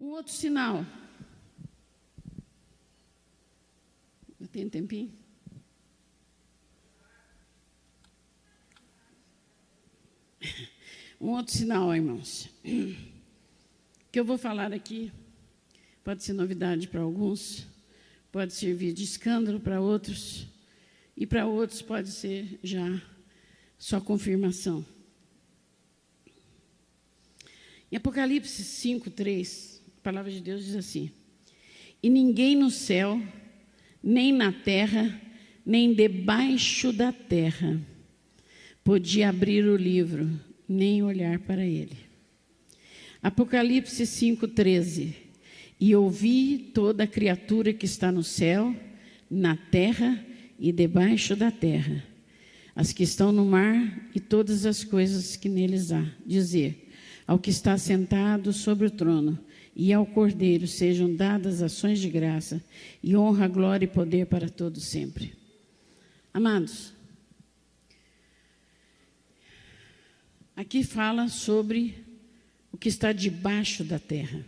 Um outro sinal. Eu tenho tempinho? Um outro sinal, irmãos, que eu vou falar aqui, pode ser novidade para alguns, pode servir de escândalo para outros, e para outros pode ser já só confirmação. Em Apocalipse 5:3, a palavra de Deus diz assim: e ninguém no céu, nem na terra, nem debaixo da terra, podia abrir o livro, nem olhar para ele. Apocalipse 5:13, e ouvi toda criatura que está no céu, na terra e debaixo da terra, as que estão no mar e todas as coisas que neles há, dizer ao que está sentado sobre o trono e ao Cordeiro sejam dadas ações de graça e honra, glória e poder para todos sempre. Amados, aqui fala sobre o que está debaixo da terra.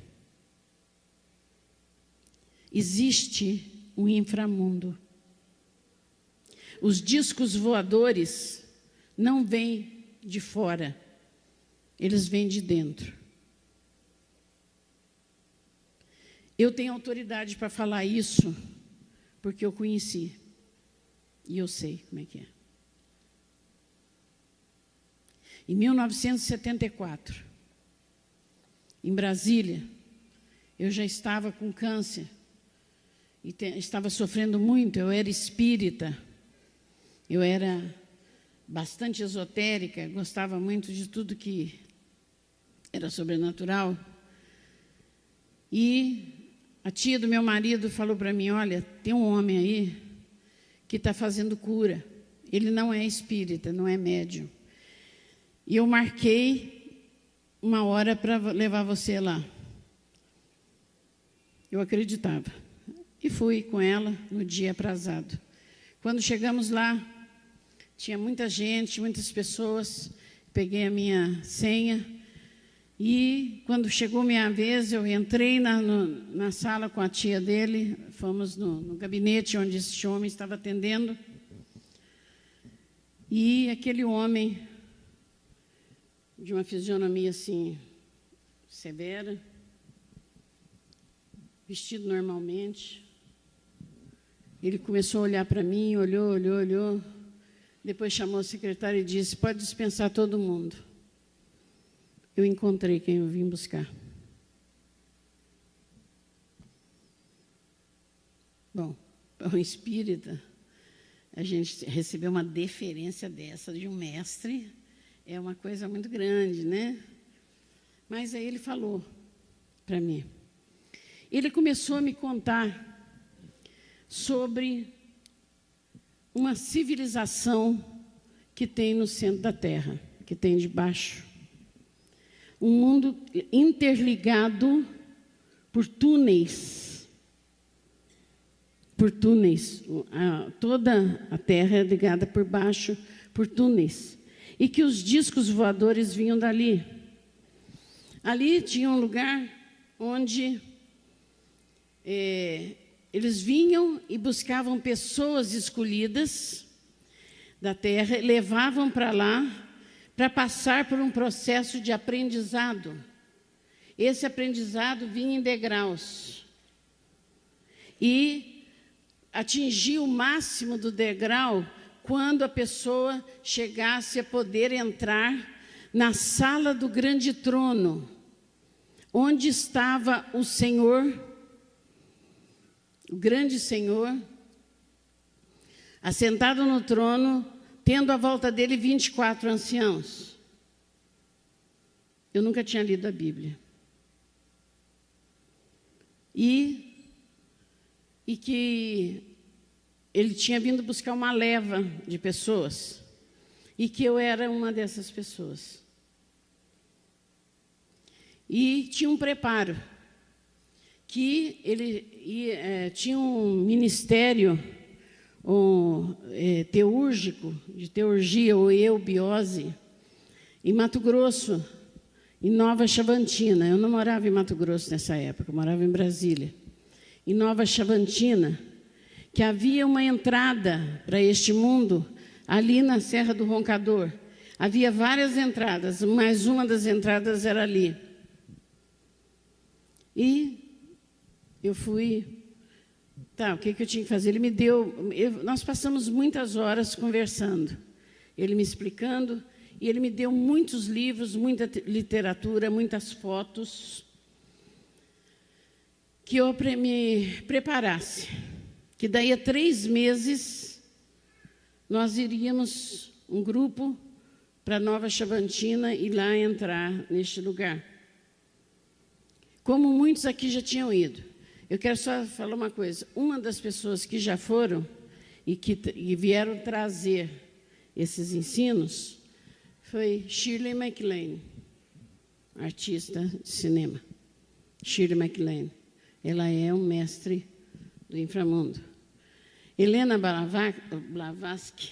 Existe um inframundo. Os discos voadores não vêm de fora, eles vêm de dentro. Eu tenho autoridade para falar isso, porque eu conheci, e eu sei como é que é. Em 1974, em Brasília, eu já estava com câncer, e estava sofrendo muito. Eu era espírita, eu era bastante esotérica, gostava muito de tudo que era sobrenatural. E a tia do meu marido falou para mim: olha, tem um homem aí que está fazendo cura. Ele não é espírita, não é médium. E eu marquei uma hora para levar você lá. Eu acreditava. E fui com ela no dia aprazado. Quando chegamos lá, tinha muita gente, muitas pessoas. Peguei a minha senha. E quando chegou minha vez, eu entrei na sala com a tia dele. Fomos no gabinete onde esse homem estava atendendo. E aquele homem, de uma fisionomia assim, severa, vestido normalmente. Ele começou a olhar para mim, olhou. Depois chamou a secretária e disse: pode dispensar todo mundo. Eu encontrei quem eu vim buscar. Bom, para um espírita, a gente receber uma deferência dessa de um mestre é uma coisa muito grande, né? Mas aí ele falou para mim. Ele começou a me contar sobre uma civilização que tem no centro da Terra, que tem debaixo. Um mundo interligado por túneis. Por túneis. Toda a Terra é ligada por baixo por túneis. E que os discos voadores vinham dali. Ali tinha um lugar onde eles vinham e buscavam pessoas escolhidas da terra, levavam para lá para passar por um processo de aprendizado. Esse aprendizado vinha em degraus. E atingia o máximo do degrau quando a pessoa chegasse a poder entrar na sala do grande trono, onde estava o Senhor, o grande Senhor, assentado no trono, tendo à volta dele 24 anciãos. Eu nunca tinha lido a Bíblia. E que ele tinha vindo buscar uma leva de pessoas, e que eu era uma dessas pessoas. E tinha um preparo, que ele tinha um ministério teúrgico, de teurgia ou eubiose, em Mato Grosso, em Nova Chavantina. Eu não morava em Mato Grosso nessa época, eu morava em Brasília. Em Nova Chavantina, que havia uma entrada para este mundo ali na Serra do Roncador. Havia várias entradas, mas uma das entradas era ali. E eu fui... Tá, o que eu tinha que fazer? Ele me deu... nós passamos muitas horas conversando. Ele me explicando, e ele me deu muitos livros, muita literatura, muitas fotos, que eu me preparasse. Que daí a 3 meses, nós iríamos, um grupo, para Nova Chavantina e lá entrar neste lugar. Como muitos aqui já tinham ido. Eu quero só falar uma coisa. Uma das pessoas que já foram e que vieram trazer esses ensinos foi Shirley MacLaine, artista de cinema. Shirley MacLaine. Ela é um mestre do inframundo. Helena Blavatsky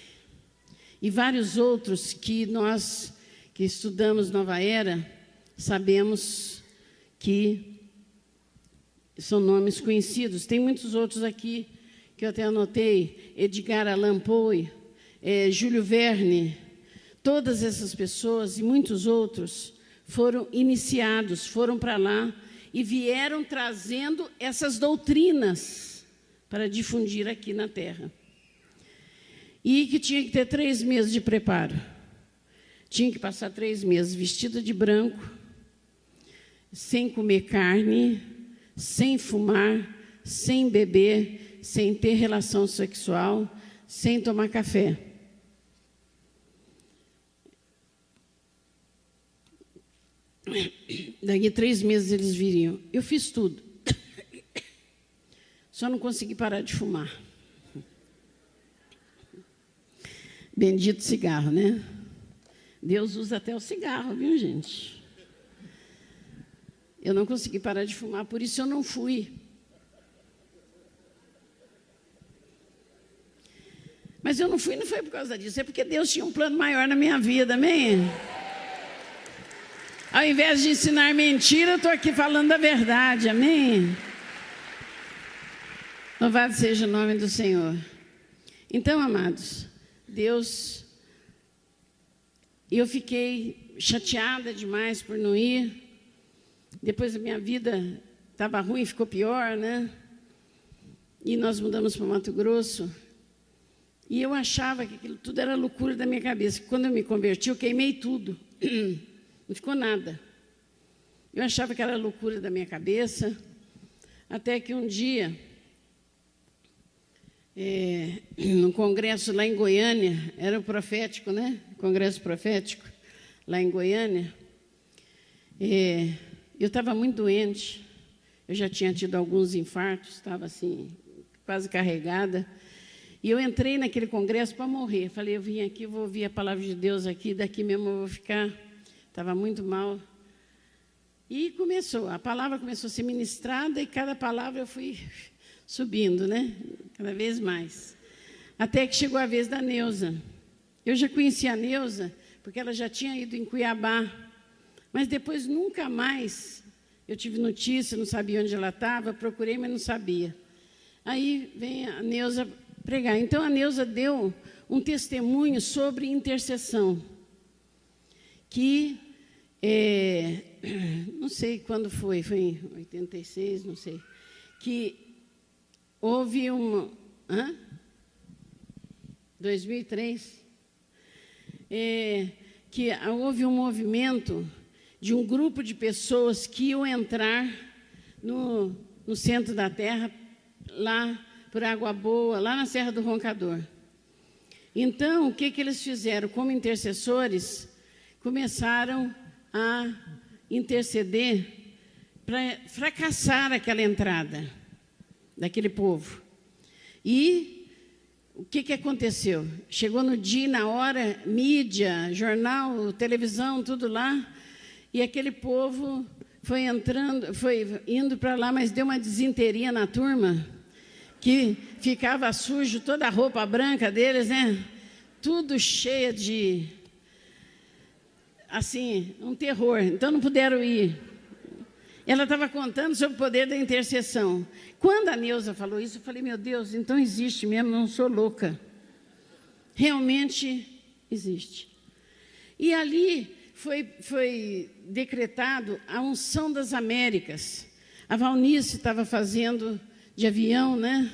e vários outros que nós, que estudamos Nova Era, sabemos que são nomes conhecidos. Tem muitos outros aqui que eu até anotei, Edgar Allan Poe, Júlio Verne. Todas essas pessoas e muitos outros foram iniciados, foram para lá e vieram trazendo essas doutrinas para difundir aqui na Terra. E que tinha que ter 3 meses de preparo. Tinha que passar 3 meses vestida de branco, sem comer carne, sem fumar, sem beber, sem ter relação sexual, sem tomar café. Daqui 3 meses eles viriam. Eu fiz tudo. Só não consegui parar de fumar. Bendito cigarro, né? Deus usa até o cigarro, viu, gente? Eu não consegui parar de fumar, por isso eu não fui. Mas eu não fui, não foi por causa disso, é porque Deus tinha um plano maior na minha vida, amém? Ao invés de ensinar mentira, eu estou aqui falando a verdade, amém? Louvado seja o nome do Senhor. Então, amados, Deus, eu fiquei chateada demais por não ir. Depois a minha vida estava ruim, ficou pior, né? E nós mudamos para Mato Grosso. E eu achava que aquilo tudo era loucura da minha cabeça. Quando eu me converti, eu queimei tudo. Não ficou nada. Eu achava que era loucura da minha cabeça. Até que um dia, num congresso lá em Goiânia, era o profético, né? Congresso profético, lá em Goiânia. Eu estava muito doente. Eu já tinha tido alguns infartos, estava assim, quase carregada. E eu entrei naquele congresso para morrer. Falei, eu vim aqui, vou ouvir a palavra de Deus aqui, daqui mesmo eu vou ficar. Estava muito mal. E começou, a palavra começou a ser ministrada e cada palavra eu fui subindo, né? Cada vez mais. Até que chegou a vez da Neuza. Eu já conhecia a Neuza, porque ela já tinha ido em Cuiabá. Mas depois nunca mais eu tive notícia, não sabia onde ela estava, procurei, mas não sabia. Aí vem a Neuza pregar. Então a Neuza deu um testemunho sobre intercessão. Que, não sei quando foi em 86, não sei, que houve 2003, que houve um movimento de um grupo de pessoas que iam entrar no centro da terra, lá por Água Boa, lá na Serra do Roncador. Então, o que eles fizeram? Como intercessores, começaram a interceder para fracassar aquela entrada daquele povo. E o que aconteceu? Chegou no dia, na hora, mídia, jornal, televisão, tudo lá, e aquele povo foi indo para lá, mas deu uma desinteria na turma, que ficava sujo, toda a roupa branca deles, né? Tudo cheia de assim, um terror, então não puderam ir. Ela estava contando sobre o poder da intercessão. Quando a Neuza falou isso, eu falei, meu Deus, então existe mesmo, não sou louca. Realmente existe. E ali foi decretado a unção das Américas. A Valnice estava fazendo de avião, né?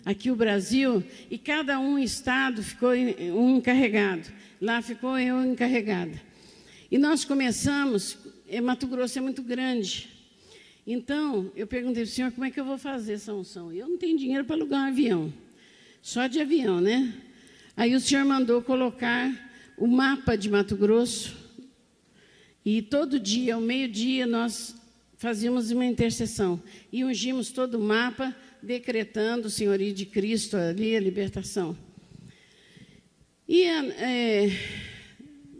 Aqui o Brasil, e cada estado ficou um encarregado. Lá ficou eu encarregada. E nós começamos, Mato Grosso é muito grande. Então, eu perguntei para o senhor, como é que eu vou fazer essa unção? Eu não tenho dinheiro para alugar um avião, só de avião, né? Aí o senhor mandou colocar o mapa de Mato Grosso, e todo dia, ao meio-dia, nós fazíamos uma intercessão, e ungimos todo o mapa, decretando o senhorio de Cristo ali, a libertação. E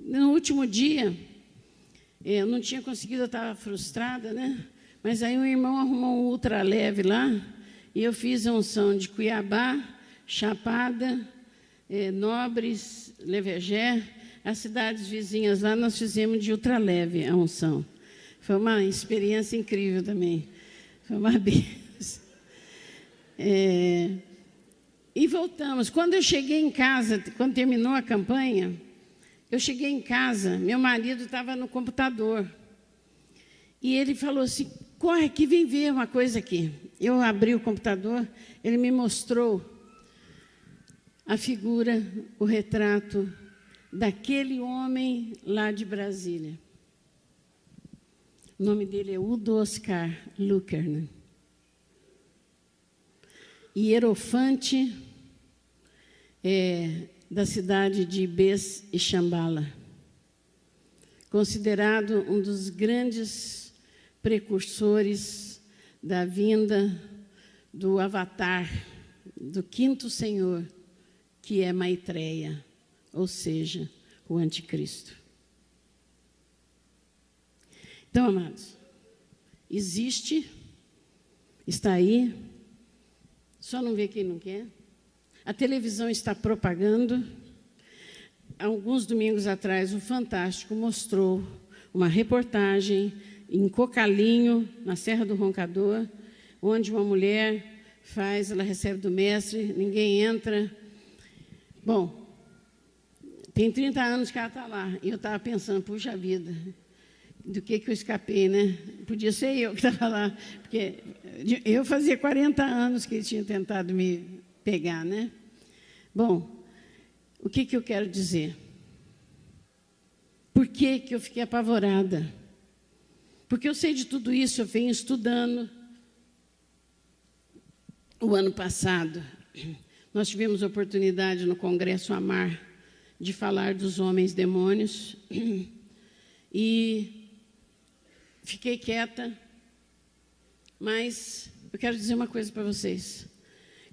no último dia, eu não tinha conseguido, eu estava frustrada, né? Mas aí o irmão arrumou um ultraleve lá, e eu fiz a unção de Cuiabá, Chapada, Nobres, Levergé, as cidades vizinhas lá, nós fizemos de ultraleve a unção. Foi uma experiência incrível também. Foi uma bênção. E voltamos. Quando eu cheguei em casa, quando terminou a campanha, eu cheguei em casa, meu marido estava no computador. E ele falou assim, corre aqui, vem ver uma coisa aqui. Eu abri o computador, ele me mostrou a figura, o retrato daquele homem lá de Brasília. O nome dele é Udo Oscar Luckerman. Hierofante da cidade de Ibês e Xambala, considerado um dos grandes precursores da vinda do Avatar, do quinto Senhor, que é Maitreya, ou seja, o anticristo. Então, amados, existe, está aí, só não vê quem não quer. A televisão está propagando. Alguns domingos atrás, o Fantástico mostrou uma reportagem em Cocalinho, na Serra do Roncador, onde uma mulher ela recebe do mestre, ninguém entra. Bom, tem 30 anos que ela está lá, e eu estava pensando, puxa vida, do que eu escapei, né? Podia ser eu que estava lá, porque eu fazia 40 anos que ele tinha tentado me pegar, né? Bom, o que eu quero dizer? Por que eu fiquei apavorada? Porque eu sei de tudo isso, eu venho estudando. O ano passado, nós tivemos a oportunidade no Congresso Amar de falar dos homens demônios, e fiquei quieta, mas eu quero dizer uma coisa para vocês.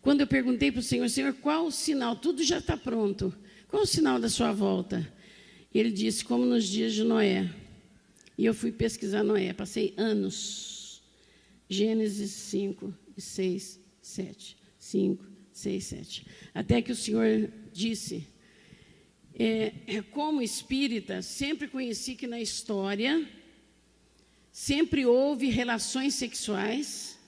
Quando eu perguntei para o Senhor, Senhor, qual o sinal? Tudo já está pronto. Qual o sinal da sua volta? E Ele disse, como nos dias de Noé. E eu fui pesquisar Noé, passei anos. Gênesis 5, 6, 7. 5, 6, 7. Até que o Senhor disse, como espírita, sempre conheci que na história sempre houve relações sexuais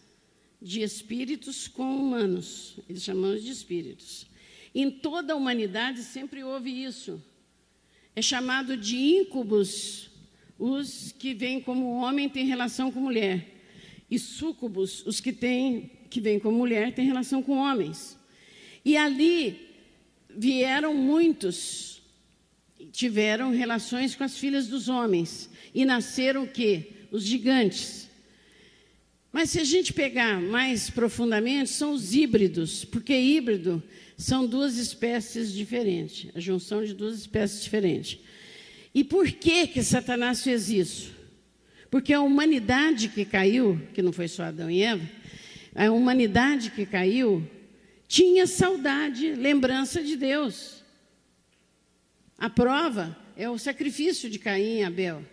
de espíritos com humanos. Eles chamam de espíritos. Em toda a humanidade sempre houve isso. É chamado de íncubos, os que vêm como homem têm relação com mulher. E súcubos, os que vêm como mulher têm relação com homens. E ali vieram muitos, tiveram relações com as filhas dos homens. E nasceram o quê? Os gigantes. Mas se a gente pegar mais profundamente, são os híbridos, porque híbrido são duas espécies diferentes, a junção de duas espécies diferentes. E por que Satanás fez isso? Porque a humanidade que caiu, que não foi só Adão e Eva, a humanidade que caiu tinha saudade, lembrança de Deus. A prova é o sacrifício de Caim e Abel.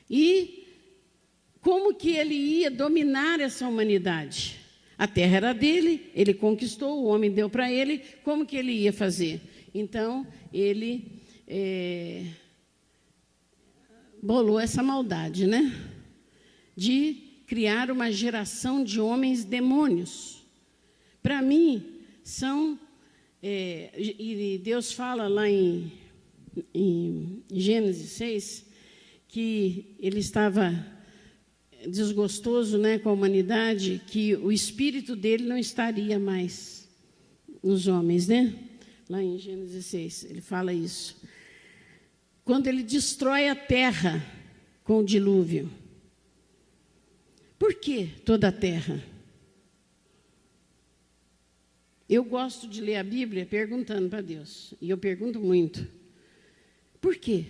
E como que ele ia dominar essa humanidade? A terra era dele, ele conquistou, o homem deu para ele, como que ele ia fazer? Então, ele bolou essa maldade, né? De criar uma geração de homens demônios. Para mim, são... e Deus fala lá em Gênesis 6, que ele estava desgostoso, né, com a humanidade, que o espírito dele não estaria mais nos homens, né? Lá em Gênesis 6, ele fala isso. Quando ele destrói a terra com o dilúvio. Por que toda a terra? Eu gosto de ler a Bíblia perguntando para Deus, e eu pergunto muito. Por quê?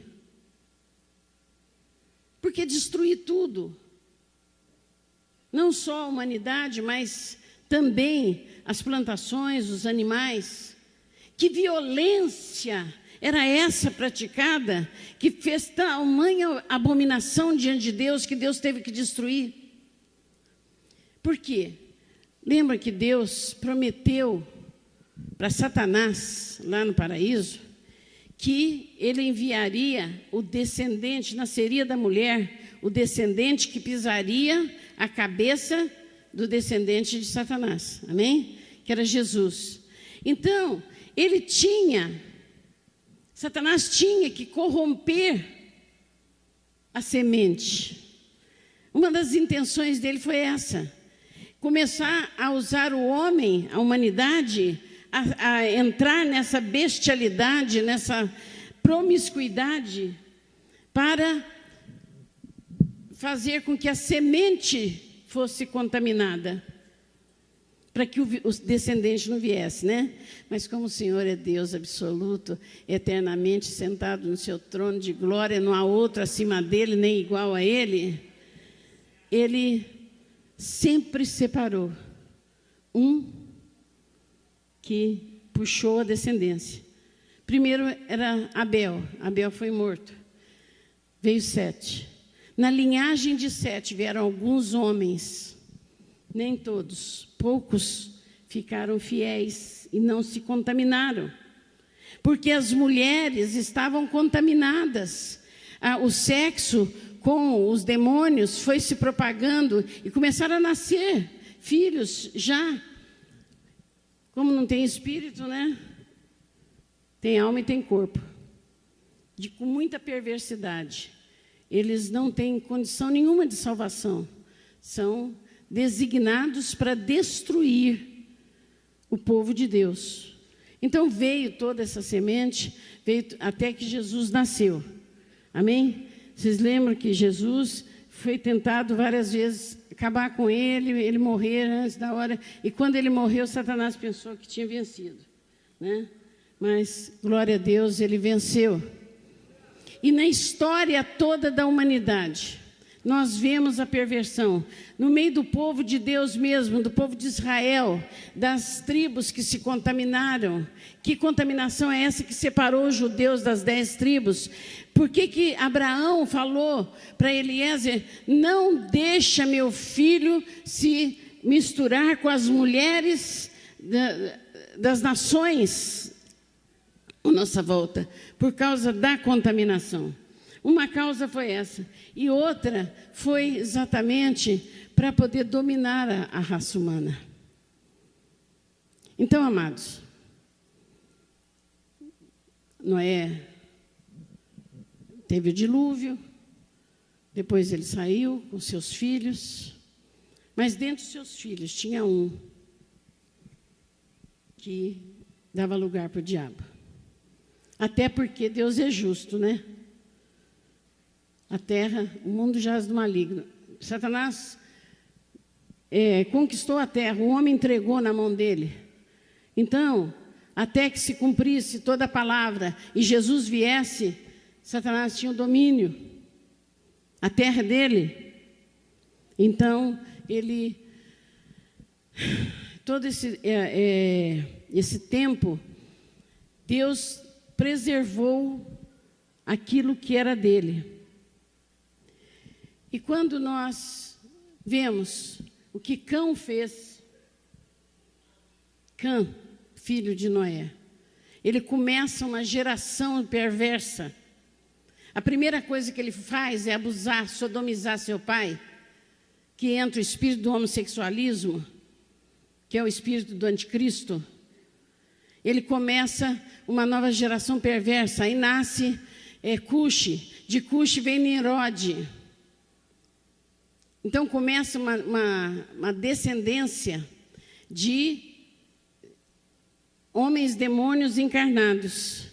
Porque destruir tudo, não só a humanidade, mas também as plantações, os animais. Que violência era essa praticada que fez tamanha abominação diante de Deus que Deus teve que destruir? Por quê? Lembra que Deus prometeu para Satanás, lá no paraíso, que ele enviaria o descendente, nasceria da mulher, o descendente que pisaria a cabeça do descendente de Satanás, amém? Que era Jesus. Então, Satanás tinha que corromper a semente. Uma das intenções dele foi essa, começar a usar o homem, a humanidade, a entrar nessa bestialidade, nessa promiscuidade, para fazer com que a semente fosse contaminada, para que o descendente não viesse, né? Mas como o Senhor é Deus absoluto, eternamente sentado no seu trono de glória, não há outro acima dele, nem igual a ele, ele sempre separou um que puxou a descendência. Primeiro era Abel. Abel foi morto. Veio Sete. Na linhagem de Sete vieram alguns homens, nem todos, poucos ficaram fiéis e não se contaminaram, porque as mulheres estavam contaminadas. O sexo com os demônios foi se propagando e começaram a nascer filhos já. Como não tem espírito, né? Tem alma e tem corpo. Com muita perversidade. Eles não têm condição nenhuma de salvação. São designados para destruir o povo de Deus. Então veio toda essa semente, veio até que Jesus nasceu. Amém? Vocês lembram que Jesus foi tentado várias vezes acabar com ele morrer antes da hora. E quando ele morreu, Satanás pensou que tinha vencido, né? Mas, glória a Deus, ele venceu. E na história toda da humanidade, nós vemos a perversão. No meio do povo de Deus mesmo, do povo de Israel, das tribos que se contaminaram. Que contaminação é essa que separou os judeus das 10 tribos? Por que Abraão falou para Eliezer, não deixa meu filho se misturar com as mulheres das nações à nossa volta, por causa da contaminação. Uma causa foi essa, e outra foi exatamente para poder dominar a raça humana. Então, amados, Noé teve o dilúvio, depois ele saiu com seus filhos, mas dentro dos seus filhos tinha um que dava lugar para o diabo. Até porque Deus é justo, né? A terra, o mundo jaz do maligno. Satanás conquistou a terra, o homem entregou na mão dele. Então, até que se cumprisse toda a palavra e Jesus viesse, Satanás tinha o domínio. A terra dele. Então, ele... Todo esse tempo, Deus preservou aquilo que era dele. E quando nós vemos o que Cão fez, Cã, filho de Noé, ele começa uma geração perversa. A primeira coisa que ele faz é abusar, sodomizar seu pai, que entra o espírito do homossexualismo, que é o espírito do anticristo. Ele começa uma nova geração perversa. Aí nasce Cuxi. De Cuxi vem Nimrod. Então começa uma descendência de homens demônios encarnados.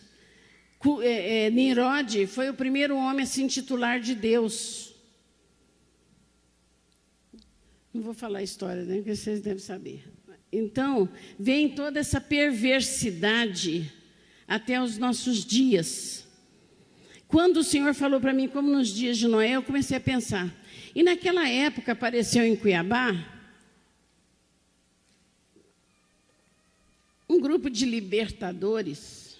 Nimrod foi o primeiro homem a se intitular de Deus. Não vou falar a história, né, que vocês devem saber. Então, vem toda essa perversidade até os nossos dias. Quando o Senhor falou para mim, como nos dias de Noé, eu comecei a pensar. E naquela época apareceu em Cuiabá um grupo de libertadores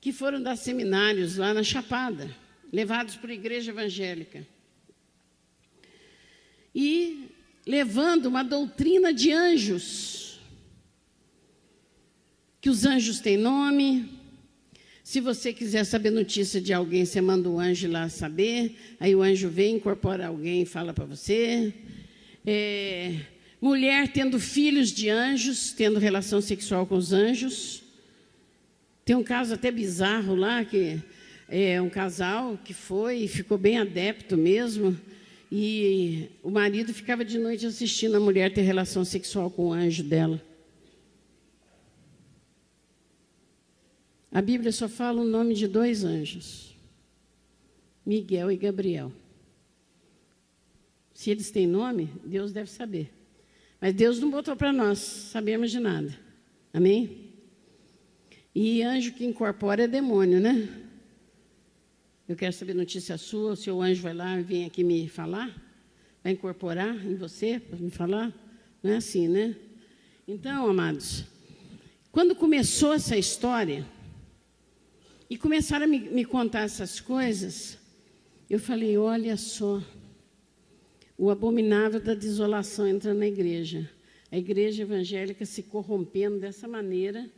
que foram dar seminários lá na Chapada, levados por igreja evangélica. E levando uma doutrina de anjos, que os anjos têm nome. Se você quiser saber notícia de alguém, você manda o anjo lá saber, aí o anjo vem, incorpora alguém e fala para você. Mulher tendo filhos de anjos, tendo relação sexual com os anjos. Tem um caso até bizarro lá, que é um casal que foi e ficou bem adepto mesmo, e o marido ficava de noite assistindo a mulher ter relação sexual com o anjo dela. A Bíblia só fala o nome de 2 anjos, Miguel e Gabriel. Se eles têm nome, Deus deve saber. Mas Deus não botou para nós sabermos de nada. Amém? E anjo que incorpora é demônio, né? Eu quero saber notícia sua, o seu anjo vai lá e vem aqui me falar, vai incorporar em você para me falar. Não é assim, né? Então, amados, quando começou essa história, e começaram a me contar essas coisas, eu falei, olha só, o abominável da desolação entrando na igreja. A igreja evangélica se corrompendo dessa maneira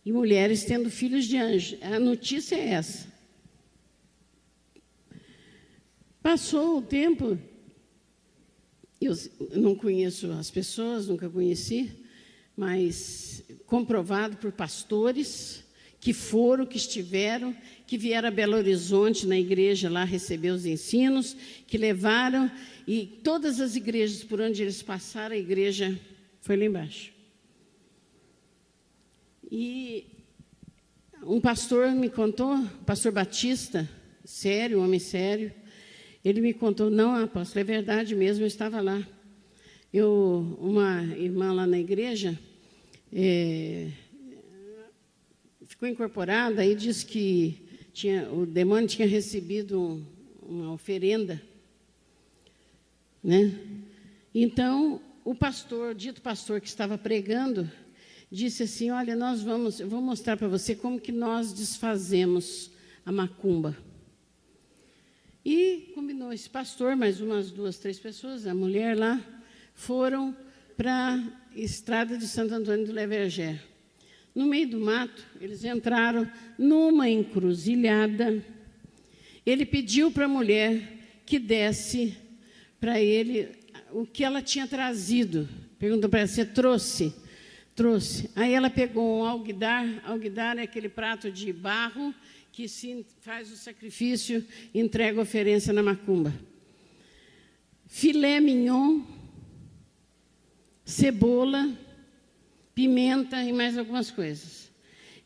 e mulheres tendo filhos de anjos. A notícia é essa. Passou o tempo, eu não conheço as pessoas, nunca conheci, mas comprovado por pastores que foram, que estiveram, que vieram a Belo Horizonte, na igreja lá, receber os ensinos, que levaram, e todas as igrejas por onde eles passaram, a igreja foi lá embaixo. E um pastor me contou, pastor Batista, sério, um homem sério, ele me contou, não, apóstolo, é verdade mesmo, eu estava lá. Uma irmã lá na igreja, ficou incorporada e disse que o demônio tinha recebido uma oferenda, né? Então, o pastor, dito pastor que estava pregando, disse assim, olha, eu vou mostrar para você como que nós desfazemos a macumba. E combinou esse pastor, mais umas 2, 3 pessoas, a mulher lá, foram para a estrada de Santo Antônio do Levergé. No meio do mato, eles entraram numa encruzilhada. Ele pediu para a mulher que desse para ele o que ela tinha trazido. Perguntou para ela, você trouxe? Trouxe. Aí ela pegou um alguidar. Alguidar é aquele prato de barro que se faz o sacrifício e entrega a oferência na macumba. Filé mignon, cebola, pimenta e mais algumas coisas.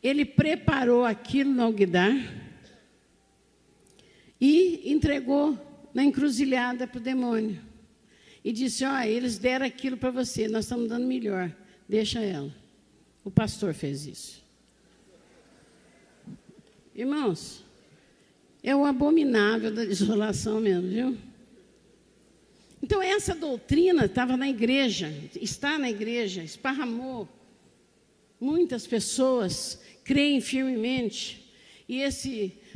Ele preparou aquilo no alguidar e entregou na encruzilhada para o demônio. E disse, eles deram aquilo para você, nós estamos dando melhor, deixa ela. O pastor fez isso. Irmãos, é o abominável da desolação mesmo, viu? Então, essa doutrina estava na igreja, está na igreja, esparramou. Muitas pessoas creem firmemente. E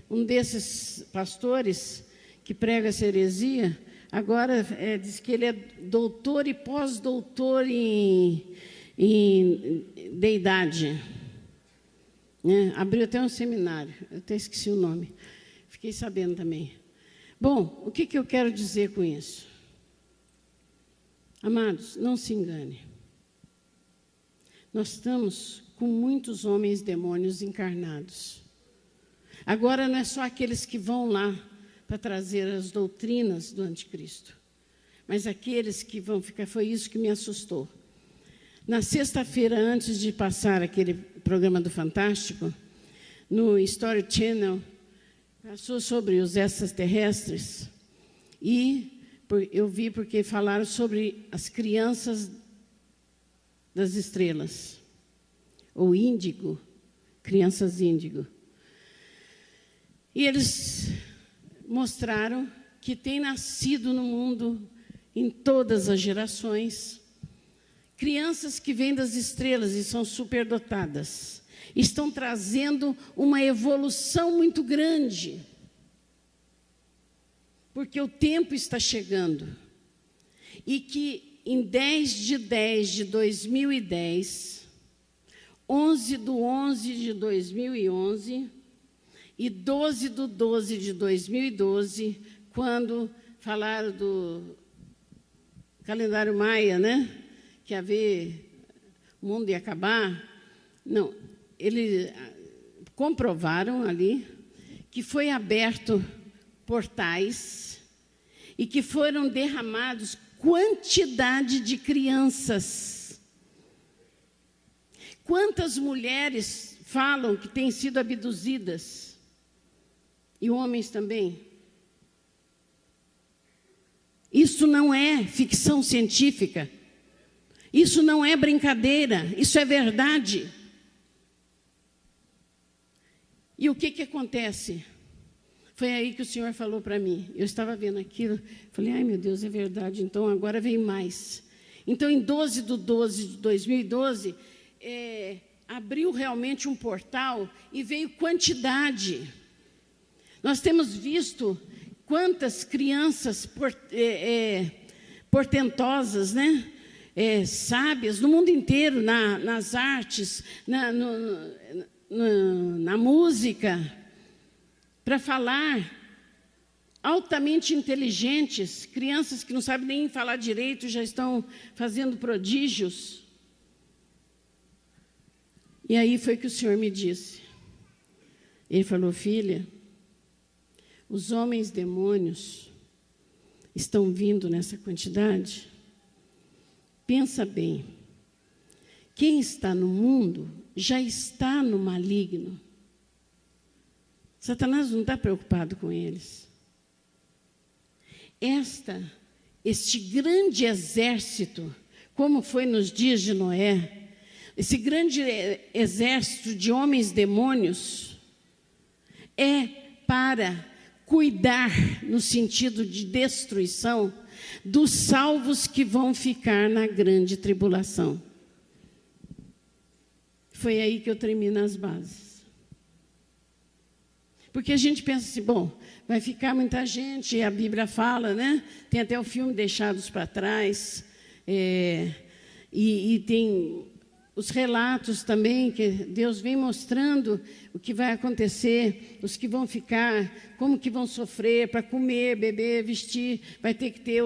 um desses pastores que prega essa heresia, agora diz que ele é doutor e pós-doutor em deidade. Abriu até um seminário, eu até esqueci o nome. Fiquei sabendo também. Bom, o que eu quero dizer com isso? Amados, não se engane. Nós estamos com muitos homens demônios encarnados. Agora não é só aqueles que vão lá para trazer as doutrinas do anticristo, mas aqueles que vão ficar, foi isso que me assustou. Na sexta-feira, antes de passar aquele programa do Fantástico, no History Channel, passou sobre os extraterrestres, e eu vi porque falaram sobre as crianças das estrelas, ou índigo, crianças índigo. E eles mostraram que tem nascido no mundo, em todas as gerações, crianças que vêm das estrelas e são superdotadas. Estão trazendo uma evolução muito grande, porque o tempo está chegando. E que em 10/10/2010, 11/11/2011 e 12/12/2012, quando falaram do calendário maia, né? Que ia haver, o mundo ia acabar. Não, eles comprovaram ali que foi aberto portais e que foram derramados quantidade de crianças. Quantas mulheres falam que têm sido abduzidas? E homens também. Isso não é ficção científica. Isso não é brincadeira. Isso é verdade. E o que acontece? Foi aí que o Senhor falou para mim. Eu estava vendo aquilo, falei, ai meu Deus, é verdade, então agora vem mais. Então, em 12/12/2012, abriu realmente um portal e veio quantidade. Nós temos visto quantas crianças portentosas, né? Sábias, no mundo inteiro, nas artes, na música, para falar, altamente inteligentes, crianças que não sabem nem falar direito, já estão fazendo prodígios. E aí foi que o Senhor me disse. Ele falou, filha, os homens demônios estão vindo nessa quantidade. Pensa bem, quem está no mundo já está no maligno. Satanás não está preocupado com eles. Este grande exército, como foi nos dias de Noé, esse grande exército de homens demônios, é para cuidar, no sentido de destruição, dos salvos que vão ficar na grande tribulação. Foi aí que eu tremi nas bases. Porque a gente pensa assim, bom, vai ficar muita gente, e a Bíblia fala, né? Tem até o filme Deixados para Trás, e tem os relatos também, que Deus vem mostrando o que vai acontecer, os que vão ficar, como que vão sofrer para comer, beber, vestir, vai ter que ter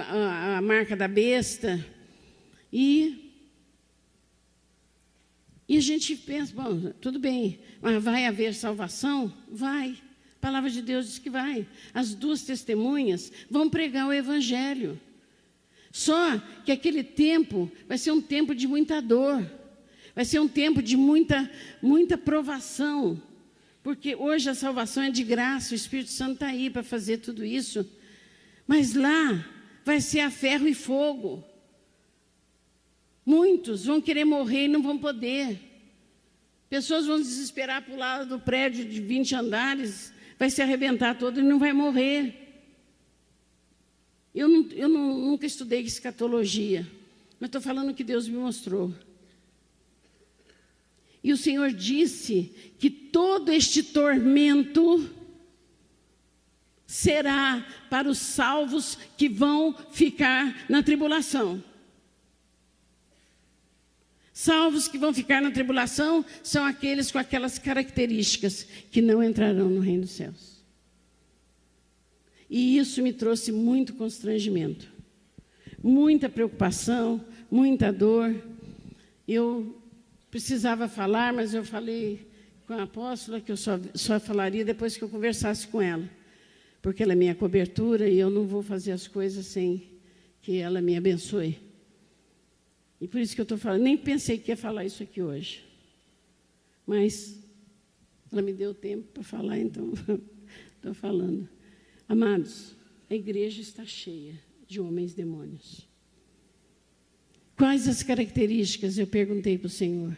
a marca da besta. E a gente pensa, bom, tudo bem, mas vai haver salvação? Vai. A palavra de Deus diz que vai. As duas testemunhas vão pregar o Evangelho. Só que aquele tempo vai ser um tempo de muita dor, vai ser um tempo de muita provação, porque hoje a salvação é de graça, o Espírito Santo está aí para fazer tudo isso, mas lá vai ser a ferro e fogo. Muitos vão querer morrer e não vão poder. Pessoas vão desesperar para o lado do prédio de 20 andares, vai se arrebentar todo e não vai morrer. Eu nunca estudei escatologia, mas estou falando o que Deus me mostrou. E o Senhor disse que todo este tormento será para os salvos que vão ficar na tribulação. Salvos que vão ficar na tribulação são aqueles com aquelas características que não entrarão no reino dos céus. E isso me trouxe muito constrangimento, muita preocupação, muita dor. Eu precisava falar, mas eu falei com a apóstola que eu só falaria depois que eu conversasse com ela, porque ela é minha cobertura e eu não vou fazer as coisas sem que ela me abençoe. E por isso que eu estou falando, nem pensei que ia falar isso aqui hoje. Mas ela me deu tempo para falar, então estou falando. Amados, a igreja está cheia de homens demônios. Quais as características? Eu perguntei para o Senhor.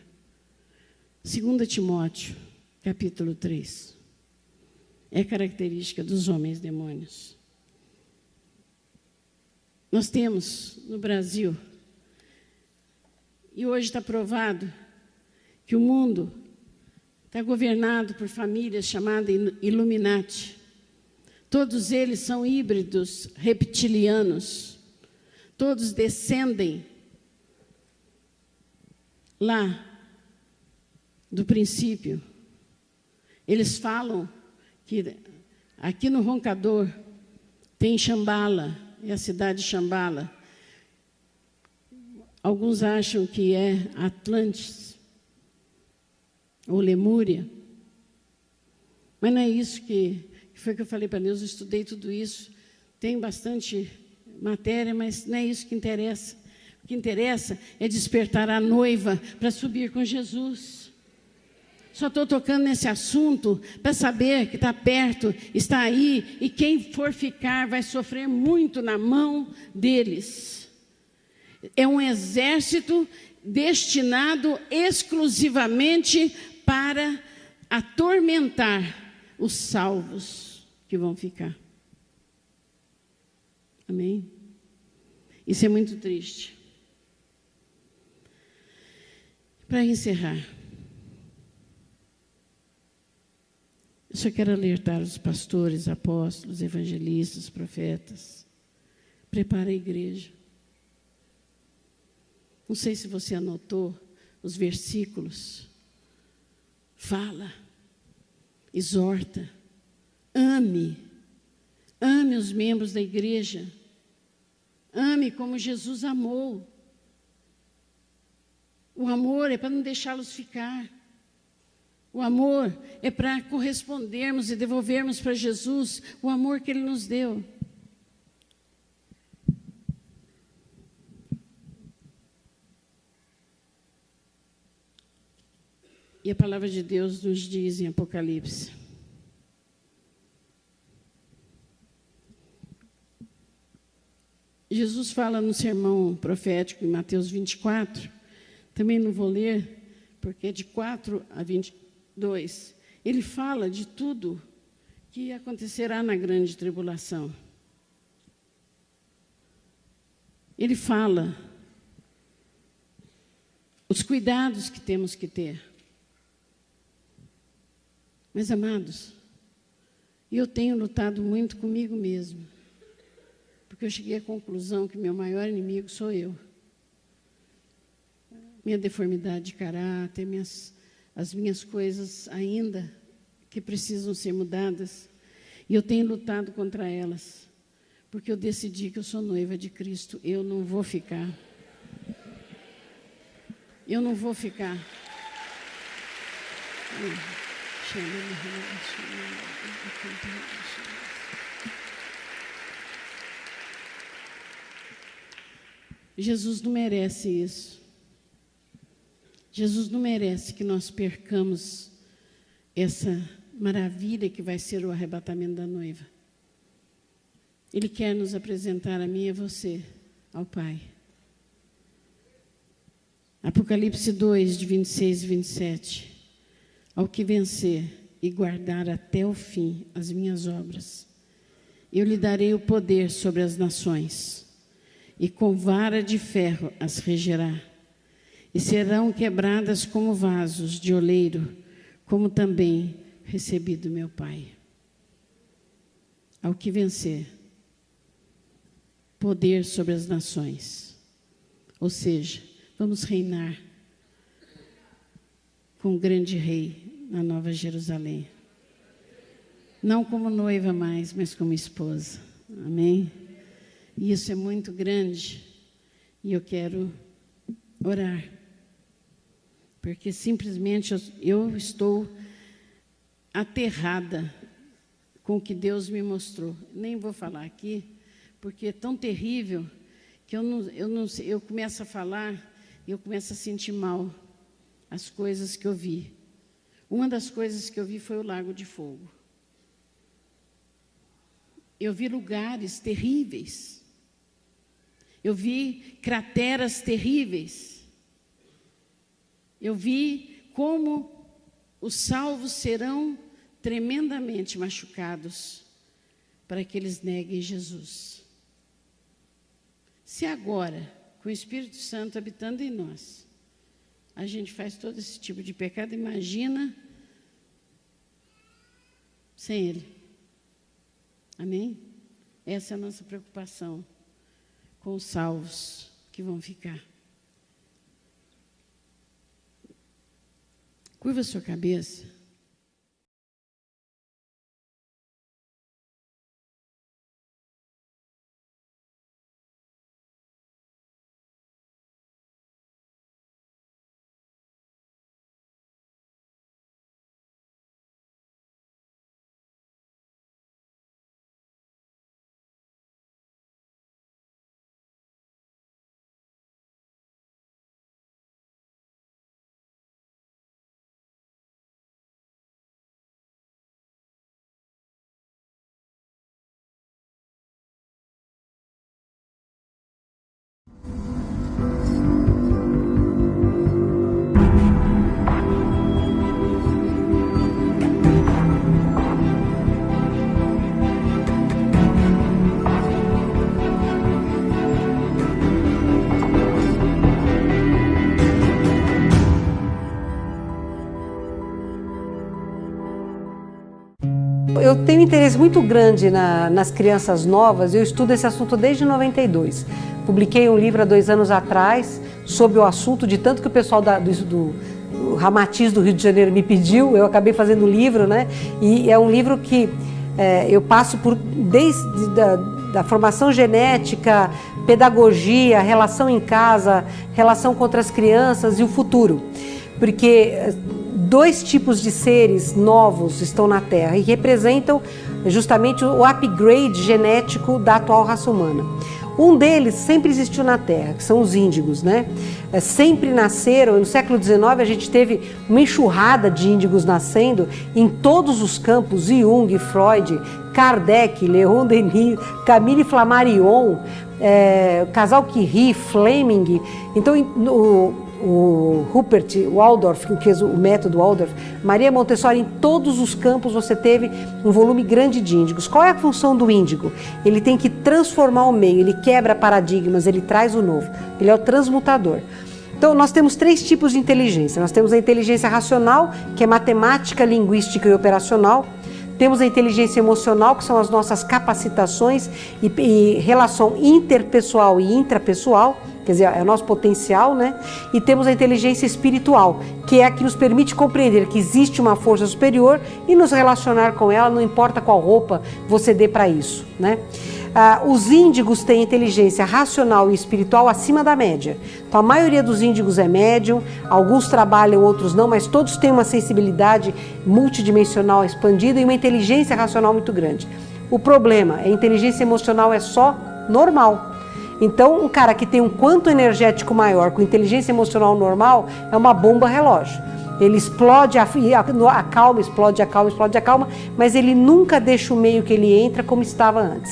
2 Timóteo, capítulo 3. É característica dos homens demônios. Nós temos no Brasil, e hoje está provado, que o mundo está governado por famílias chamadas Illuminati. Todos eles são híbridos reptilianos. Todos descendem lá do princípio. Eles falam que aqui no Roncador tem Shambhala, é a cidade de Shambhala. Alguns acham que é Atlantis ou Lemúria, mas não é isso que foi que eu falei para Deus. Eu estudei tudo isso, tem bastante matéria, mas não é isso que interessa. O que interessa é despertar a noiva para subir com Jesus. Só estou tocando nesse assunto para saber que está perto, está aí, e quem for ficar vai sofrer muito na mão deles. É um exército destinado exclusivamente para atormentar os salvos que vão ficar. Amém? Isso é muito triste. Para encerrar, eu só quero alertar os pastores, apóstolos, evangelistas, profetas. Prepara a igreja. Não sei se você anotou os versículos. Fala, exorta, ame os membros da igreja. Ame como Jesus amou. O amor é para não deixá-los ficar. O amor é para correspondermos e devolvermos para Jesus o amor que Ele nos deu. E a palavra de Deus nos diz em Apocalipse: Jesus fala no sermão profético em Mateus 24, também não vou ler, porque é de 4 a 22. Ele fala de tudo que acontecerá na grande tribulação. Ele fala os cuidados que temos que ter. Mas, amados, eu tenho lutado muito comigo mesmo, porque eu cheguei à conclusão que meu maior inimigo sou eu. Minha deformidade de caráter, as minhas coisas ainda que precisam ser mudadas, e eu tenho lutado contra elas, porque eu decidi que eu sou noiva de Cristo. Eu não vou ficar. Eu não vou ficar. Jesus não merece isso. Jesus não merece que nós percamos essa maravilha que vai ser o arrebatamento da noiva. Ele quer nos apresentar a mim e a você ao Pai. Apocalipse 2, de 26 e 27. Ao que vencer e guardar até o fim as minhas obras, eu lhe darei o poder sobre as nações, e com vara de ferro as regerá, e serão quebradas como vasos de oleiro, como também recebi do meu Pai. Ao que vencer, poder sobre as nações, ou seja, vamos reinar com o grande rei na Nova Jerusalém. não como noiva mais, mas como esposa. Amém? E isso é muito grande. E eu quero orar. Porque simplesmente eu estou aterrada com o que Deus me mostrou. Nem vou falar aqui, porque é tão terrível que eu começo a falar e eu começo a sentir mal as coisas que eu vi. Uma das coisas que eu vi foi o Lago de Fogo. Eu vi lugares terríveis. Eu vi crateras terríveis. Eu vi como os salvos serão tremendamente machucados para que eles neguem Jesus. Se agora, com o Espírito Santo habitando em nós, a gente faz todo esse tipo de pecado, imagina sem Ele. Amém? Essa é a nossa preocupação com os salvos que vão ficar. Curva a sua cabeça. Eu tenho interesse muito grande nas crianças novas, eu estudo esse assunto desde 92. Publiquei um livro há 2 anos atrás sobre o assunto, de tanto que o pessoal do Ramatiz do Rio de Janeiro me pediu, eu acabei fazendo um livro, né? E é um livro que eu passo por desde da formação genética, pedagogia, relação em casa, relação com outras crianças e o futuro. Porque 2 tipos de seres novos estão na Terra e representam justamente o upgrade genético da atual raça humana. Um deles sempre existiu na Terra, que são os índigos, né? Sempre nasceram, no século XIX a gente teve uma enxurrada de índigos nascendo em todos os campos, Jung, Freud, Kardec, Leon Denis, Camille Flammarion, casal Curie, Fleming. Então, o Rupert Waldorf, que fez o método Waldorf, Maria Montessori, em todos os campos você teve um volume grande de índigos. Qual é a função do índigo? Ele tem que transformar o meio, ele quebra paradigmas, ele traz o novo, ele é o transmutador. Então nós temos 3 tipos de inteligência. Nós temos a inteligência racional, que é matemática, linguística e operacional. Temos a inteligência emocional, que são as nossas capacitações e relação interpessoal e intrapessoal, quer dizer, é o nosso potencial, né? E temos a inteligência espiritual, que é a que nos permite compreender que existe uma força superior e nos relacionar com ela, não importa qual roupa você dê para isso, né? Os índigos têm inteligência racional e espiritual acima da média. Então a maioria dos índigos é médium, alguns trabalham, outros não, mas todos têm uma sensibilidade multidimensional expandida e uma inteligência racional muito grande. O problema é a inteligência emocional é só normal. Então um cara que tem um quanto energético maior com inteligência emocional normal é uma bomba relógio. Ele explode, acalma, explode, acalma, explode, acalma, mas ele nunca deixa o meio que ele entra como estava antes.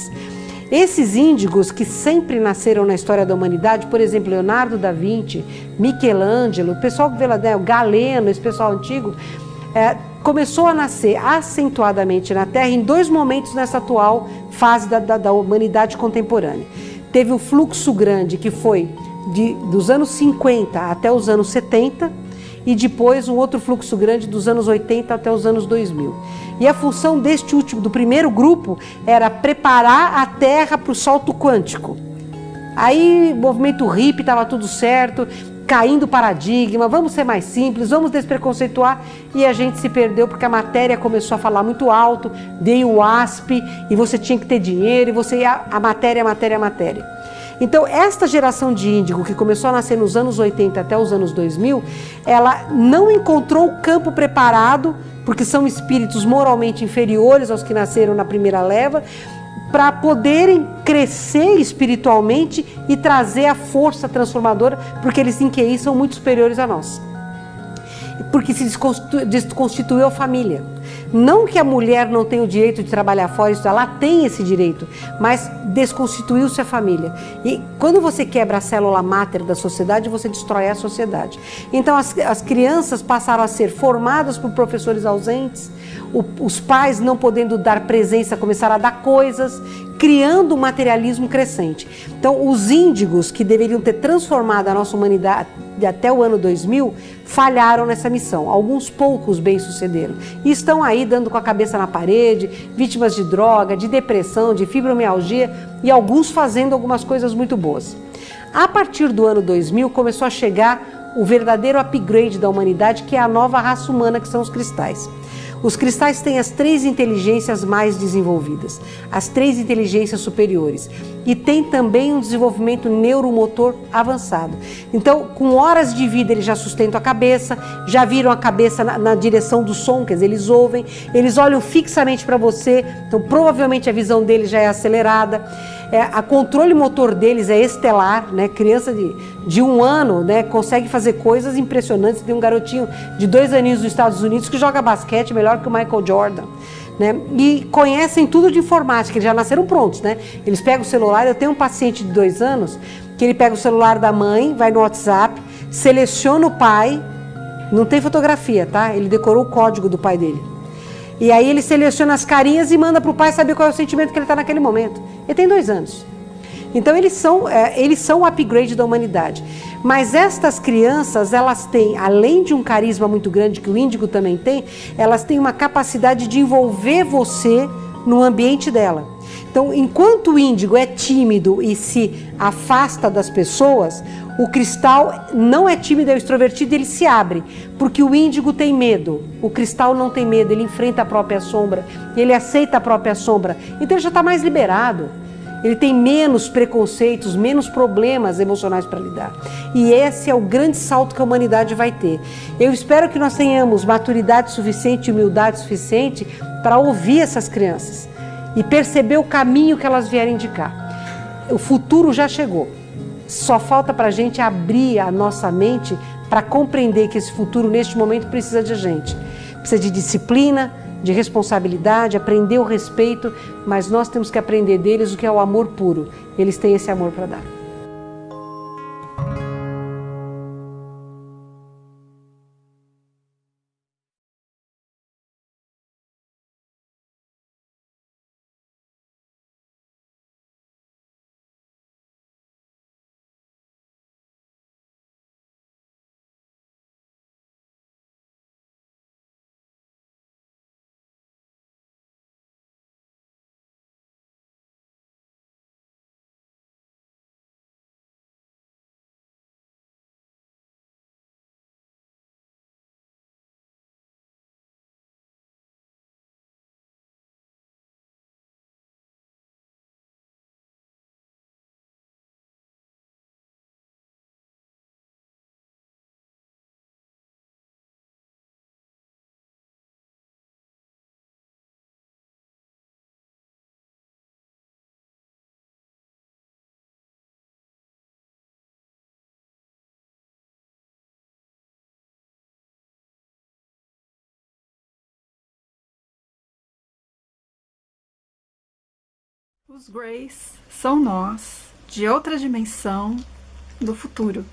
Esses índigos que sempre nasceram na história da humanidade, por exemplo, Leonardo da Vinci, Michelangelo, o pessoal que vê lá, né, o Galeno, esse pessoal antigo, começou a nascer acentuadamente na Terra em 2 momentos nessa atual fase da humanidade contemporânea. Teve um fluxo grande que foi dos anos 50 até os anos 70 e depois um outro fluxo grande dos anos 80 até os anos 2000. E a função deste último, do primeiro grupo, era preparar a Terra para o salto quântico. Aí, movimento hippie, estava tudo certo, caindo o paradigma, vamos ser mais simples, vamos despreconceituar, e a gente se perdeu porque a matéria começou a falar muito alto, veio o ASP, e você tinha que ter dinheiro, e você ia a matéria. Então, esta geração de índigo, que começou a nascer nos anos 80 até os anos 2000, ela não encontrou o campo preparado, porque são espíritos moralmente inferiores aos que nasceram na primeira leva, para poderem crescer espiritualmente e trazer a força transformadora, porque eles em QI são muito superiores a nós. Porque se desconstituiu a família. Não que a mulher não tenha o direito de trabalhar fora, ela tem esse direito, mas desconstituiu-se a família. E quando você quebra a célula máter da sociedade, você destrói a sociedade. Então as crianças passaram a ser formadas por professores ausentes, os pais não podendo dar presença começaram a dar coisas, criando um materialismo crescente. Então os índigos que deveriam ter transformado a nossa humanidade até o ano 2000, falharam nessa missão. Alguns poucos bem-sucederam. E estão aí dando com a cabeça na parede, vítimas de droga, de depressão, de fibromialgia, e alguns fazendo algumas coisas muito boas. A partir do ano 2000, começou a chegar o verdadeiro upgrade da humanidade, que é a nova raça humana, que são os cristais. Os cristais têm as 3 inteligências mais desenvolvidas, as 3 inteligências superiores, e tem também um desenvolvimento neuromotor avançado. Então, com horas de vida, eles já sustentam a cabeça, já viram a cabeça na direção do som, quer dizer, eles ouvem, eles olham fixamente para você, então provavelmente a visão deles já é acelerada. A controle motor deles é estelar, né? Criança de 1 ano, né, consegue fazer coisas impressionantes. Tem um garotinho de 2 aninhos nos Estados Unidos que joga basquete melhor que o Michael Jordan, né? E conhecem tudo de informática, eles já nasceram prontos, né? Eles pegam o celular. Eu tenho um paciente de 2 anos que ele pega o celular da mãe, vai no WhatsApp, seleciona o pai, não tem fotografia, tá? Ele decorou o código do pai dele. E aí ele seleciona as carinhas e manda para o pai saber qual é o sentimento que ele está naquele momento. Ele tem 2 anos. Então eles são o upgrade da humanidade. Mas estas crianças, elas têm, além de um carisma muito grande que o índigo também tem, elas têm uma capacidade de envolver você no ambiente dela. Então, enquanto o índigo é tímido e se afasta das pessoas, o cristal não é tímido, é extrovertido, ele se abre, porque o índigo tem medo, o cristal não tem medo, ele enfrenta a própria sombra, ele aceita a própria sombra, então ele já está mais liberado, ele tem menos preconceitos, menos problemas emocionais para lidar. E esse é o grande salto que a humanidade vai ter. Eu espero que nós tenhamos maturidade suficiente, humildade suficiente para ouvir essas crianças e perceber o caminho que elas vierem indicar. O futuro já chegou. Só falta para a gente abrir a nossa mente para compreender que esse futuro, neste momento, precisa de gente. Precisa de disciplina, de responsabilidade, aprender o respeito, mas nós temos que aprender deles o que é o amor puro. Eles têm esse amor para dar. Os Greys são nós, de outra dimensão do futuro.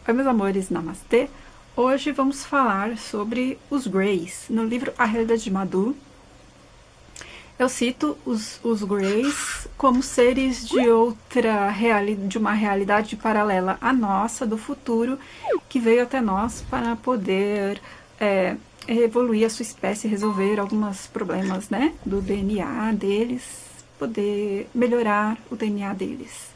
Oi, meus amores, namastê! Hoje vamos falar sobre os Greys. No livro A Realidade de Madhu, eu cito os Greys como seres de de uma realidade paralela à nossa, do futuro, que veio até nós para poder evoluir a sua espécie, resolver alguns problemas, né, do DNA deles, poder melhorar o DNA deles.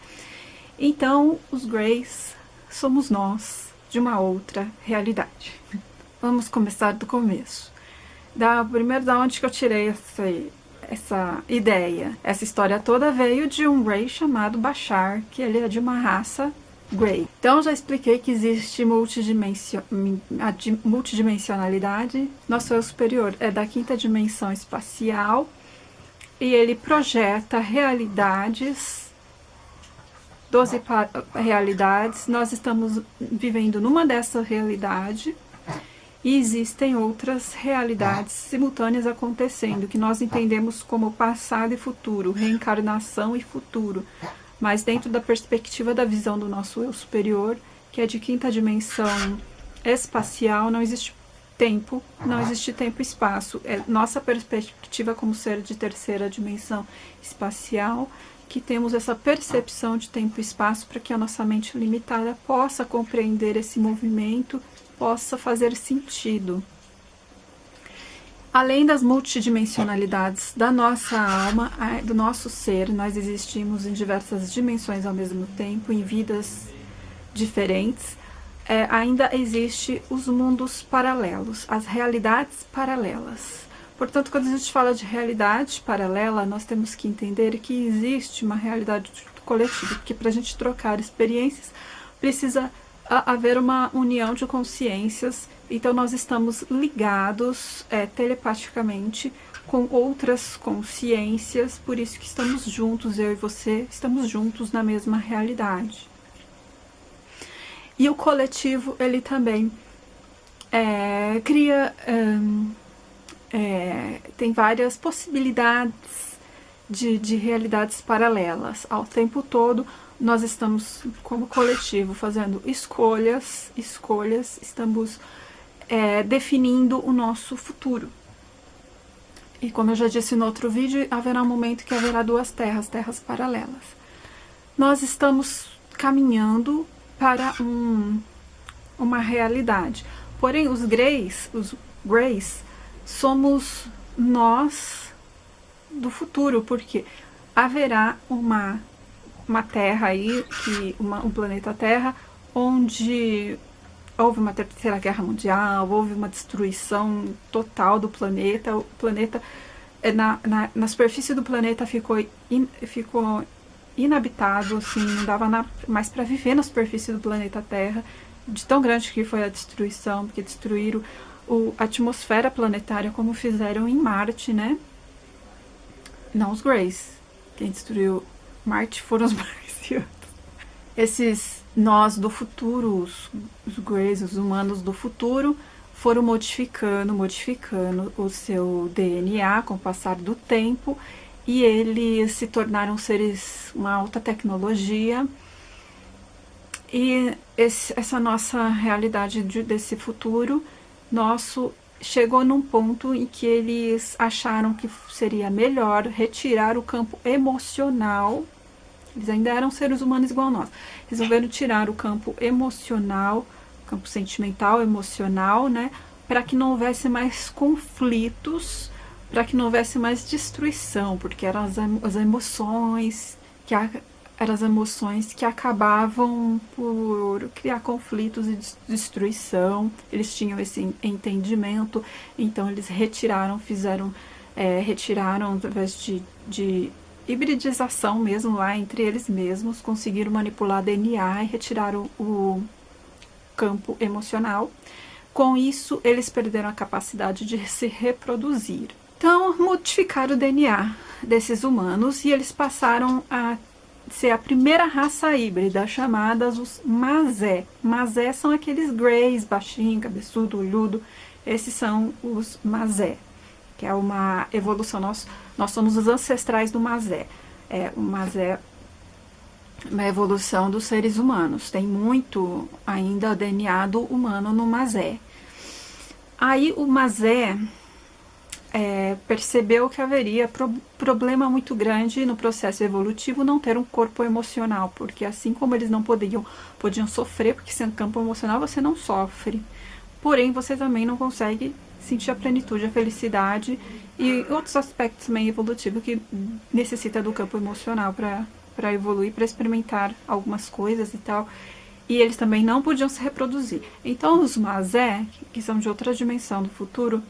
Então, os Greys somos nós de uma outra realidade. Vamos começar do começo. Primeiro, da onde que eu tirei essa ideia? Essa história toda veio de um Grey chamado Bashar, que ele é de uma raça Grey. Então, já expliquei que existe multidimensionalidade. Nosso eu superior é da 5ª dimensão espacial e ele projeta realidades, 12 realidades. Nós estamos vivendo numa dessa realidade e existem outras realidades simultâneas acontecendo, que nós entendemos como passado e futuro, reencarnação e futuro. Mas dentro da perspectiva da visão do nosso eu superior, que é de 5ª dimensão espacial, não existe tempo, não existe tempo e espaço. É nossa perspectiva como ser de 3ª dimensão espacial, que temos essa percepção de tempo e espaço para que a nossa mente limitada possa compreender esse movimento, possa fazer sentido. Além das multidimensionalidades da nossa alma, do nosso ser, nós existimos em diversas dimensões ao mesmo tempo, em vidas diferentes. Ainda existe os mundos paralelos, as realidades paralelas. Portanto, quando a gente fala de realidade paralela, nós temos que entender que existe uma realidade coletiva, porque para a gente trocar experiências, precisa haver uma união de consciências. Então, nós estamos ligados telepaticamente com outras consciências, por isso que estamos juntos, eu e você, estamos juntos na mesma realidade. E o coletivo, ele também cria, tem várias possibilidades de realidades paralelas. Ao tempo todo, nós estamos, como coletivo, fazendo escolhas, estamos definindo o nosso futuro. E como eu já disse no outro vídeo, haverá um momento que haverá duas terras paralelas. Nós estamos caminhando para uma realidade. Porém, os Greys somos nós do futuro, porque haverá uma terra aí, um planeta Terra, onde houve uma terceira guerra mundial, houve uma destruição total do planeta. O planeta, na superfície do planeta ficou inabitado, assim, não dava mais para viver na superfície do planeta Terra, de tão grande que foi a destruição, porque destruíram a atmosfera planetária, como fizeram em Marte, né? Não os Greys. Quem destruiu Marte foram os marcianos. Esses nós do futuro, os Greys, os humanos do futuro, foram modificando o seu DNA com o passar do tempo, e eles se tornaram seres uma alta tecnologia. E essa nossa realidade desse futuro nosso chegou num ponto em que eles acharam que seria melhor retirar o campo emocional. Eles ainda eram seres humanos igual a nós. Resolveram tirar o campo emocional, campo sentimental, emocional, né? Para que não houvesse mais conflitos, para que não houvesse mais destruição, porque eram as emoções que acabavam por criar conflitos e destruição. Eles tinham esse entendimento, então eles retiraram através de hibridização mesmo lá entre eles mesmos, conseguiram manipular DNA e retiraram o campo emocional. Com isso, eles perderam a capacidade de se reproduzir. Então, modificaram o DNA desses humanos e eles passaram a ser a primeira raça híbrida, chamadas os Mazé. Mazé são aqueles Greys, baixinho, cabeçudo, olhudo. Esses são os Mazé, que é uma evolução. Nós somos os ancestrais do Mazé. O Mazé é uma evolução dos seres humanos. Tem muito ainda DNA do humano no Mazé. Aí o Mazé percebeu que haveria problema muito grande no processo evolutivo não ter um corpo emocional, porque assim como eles não podiam sofrer, porque sem campo emocional você não sofre, porém você também não consegue sentir a plenitude, a felicidade e outros aspectos também evolutivos que necessita do campo emocional para evoluir, para experimentar algumas coisas e tal. E eles também não podiam se reproduzir. Então os Mazé, que são de outra dimensão do futuro,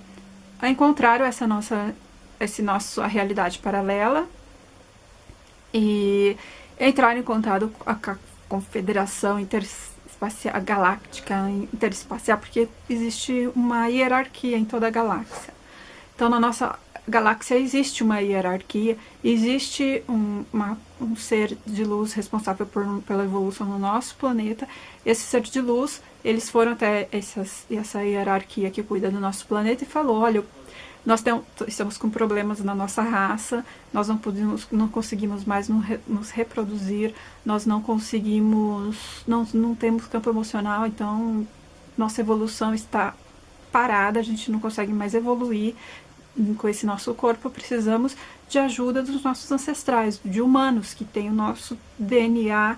encontraram essa nossa realidade paralela e entraram em contato com a Confederação Galáctica Interespacial, porque existe uma hierarquia em toda a galáxia. Então na nossa galáxia existe uma hierarquia, existe um ser de luz responsável pela evolução no nosso planeta. Esse ser de luz, eles foram até essa hierarquia que cuida do nosso planeta e falou: olha, nós estamos com problemas na nossa raça, nós não conseguimos mais nos reproduzir, nós não conseguimos, não temos campo emocional, então nossa evolução está parada, a gente não consegue mais evoluir com esse nosso corpo, precisamos de ajuda dos nossos ancestrais, de humanos que têm o nosso DNA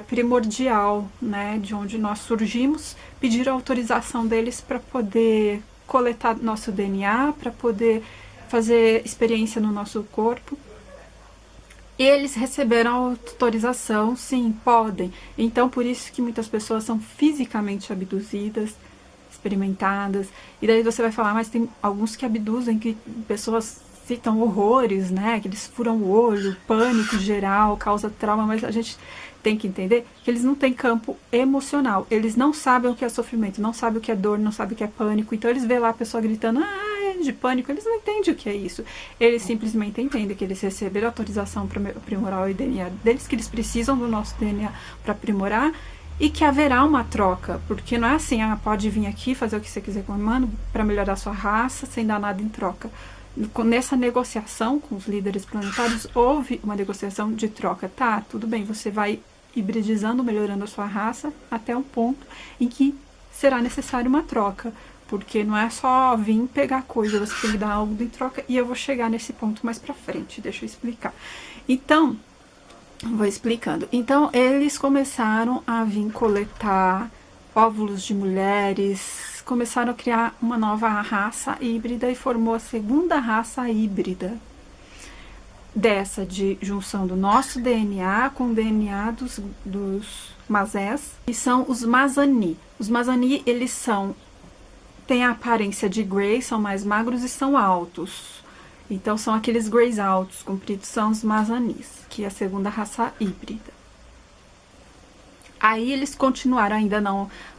primordial, né, de onde nós surgimos, pedir a autorização deles para poder coletar nosso DNA, para poder fazer experiência no nosso corpo. Eles receberam a autorização, sim, podem. Então, por isso que muitas pessoas são fisicamente abduzidas, experimentadas, e daí você vai falar, mas tem alguns que abduzem, que pessoas citam horrores, né, que eles furam o olho, pânico geral, causa trauma, mas a gente tem que entender que eles não têm campo emocional, eles não sabem o que é sofrimento, não sabem o que é dor, não sabem o que é pânico, então eles vê lá a pessoa gritando, é de pânico, eles não entendem o que é isso, eles simplesmente entendem que eles receberam autorização para aprimorar o DNA deles, que eles precisam do nosso DNA para aprimorar, e que haverá uma troca, porque não é assim, pode vir aqui fazer o que você quiser com o humano para melhorar a sua raça, sem dar nada em troca. Nessa negociação com os líderes planetários, houve uma negociação de troca. Tá, tudo bem, você vai hibridizando, melhorando a sua raça, até um ponto em que será necessário uma troca, porque não é só vir pegar coisa, você tem que dar algo em troca, e eu vou chegar nesse ponto mais pra frente, deixa eu explicar. Então, vou explicando. Então, eles começaram a vir coletar óvulos de mulheres, começaram a criar uma nova raça híbrida e formou a segunda raça híbrida. Dessa de junção do nosso DNA com o DNA dos Mazés, que são os Mazani. Os Mazani, eles têm a aparência de Grey, são mais magros e são altos. Então são aqueles Greys altos, compridos, são os Mazanis, que é a segunda raça híbrida. Aí eles continuaram,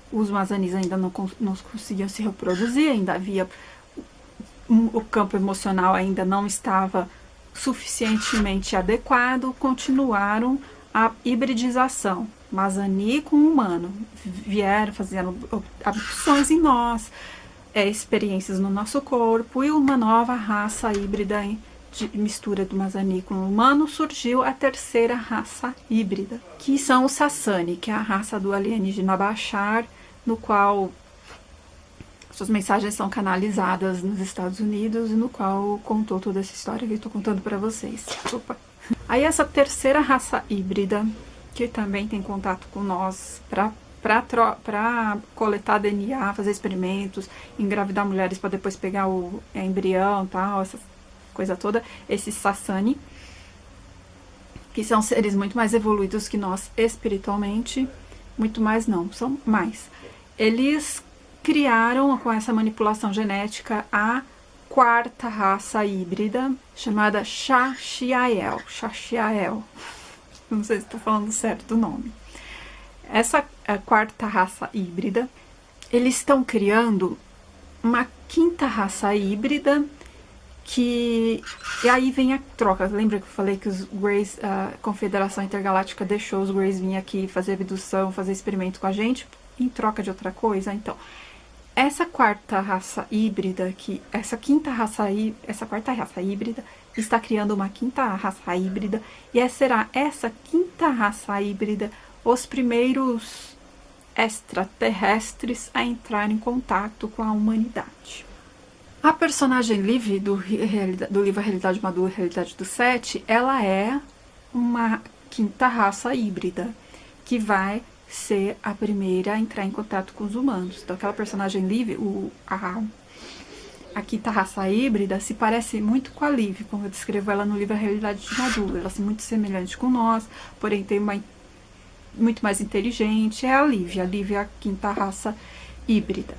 os Mazanis ainda não conseguiam se reproduzir, ainda havia, o campo emocional ainda não estava suficientemente adequado, continuaram a hibridização, Mazani com humano, vieram fazendo abduções em nós, experiências no nosso corpo, e uma nova raça híbrida de mistura do Mazani com o humano, surgiu a terceira raça híbrida, que são os Sassani, que é a raça do alienígena Bashar, no qual suas mensagens são canalizadas nos Estados Unidos, e no qual contou toda essa história que eu estou contando para vocês. Opa. Aí essa terceira raça híbrida, que também tem contato com nós para coletar DNA, fazer experimentos, engravidar mulheres para depois pegar o embrião, tal, essa coisa toda, esses Sassani, que são seres muito mais evoluídos que nós espiritualmente, muito mais não, são mais. Eles criaram, com essa manipulação genética, a quarta raça híbrida, chamada Shachiael. Não sei se estou falando certo do nome. Essa quarta raça híbrida, eles estão criando uma quinta raça híbrida, e aí vem a troca. Lembra que eu falei que os Greys, a Confederação Intergaláctica deixou os Greys vir aqui fazer abdução, fazer experimento com a gente, em troca de outra coisa? Então, essa quarta raça híbrida, essa quarta raça híbrida está criando uma quinta raça híbrida, e será essa quinta raça híbrida os primeiros extraterrestres a entrar em contato com a humanidade. A personagem Liv do livro A Realidade Madura, A Realidade do Sete, ela é uma quinta raça híbrida, que vai ser a primeira a entrar em contato com os humanos. Então aquela personagem Liv, a quinta raça híbrida se parece muito com a Liv, como eu descrevo ela no livro A Realidade de Madu. Ela é muito semelhante com nós, porém tem uma muito mais inteligente. É a Liv é a quinta raça híbrida.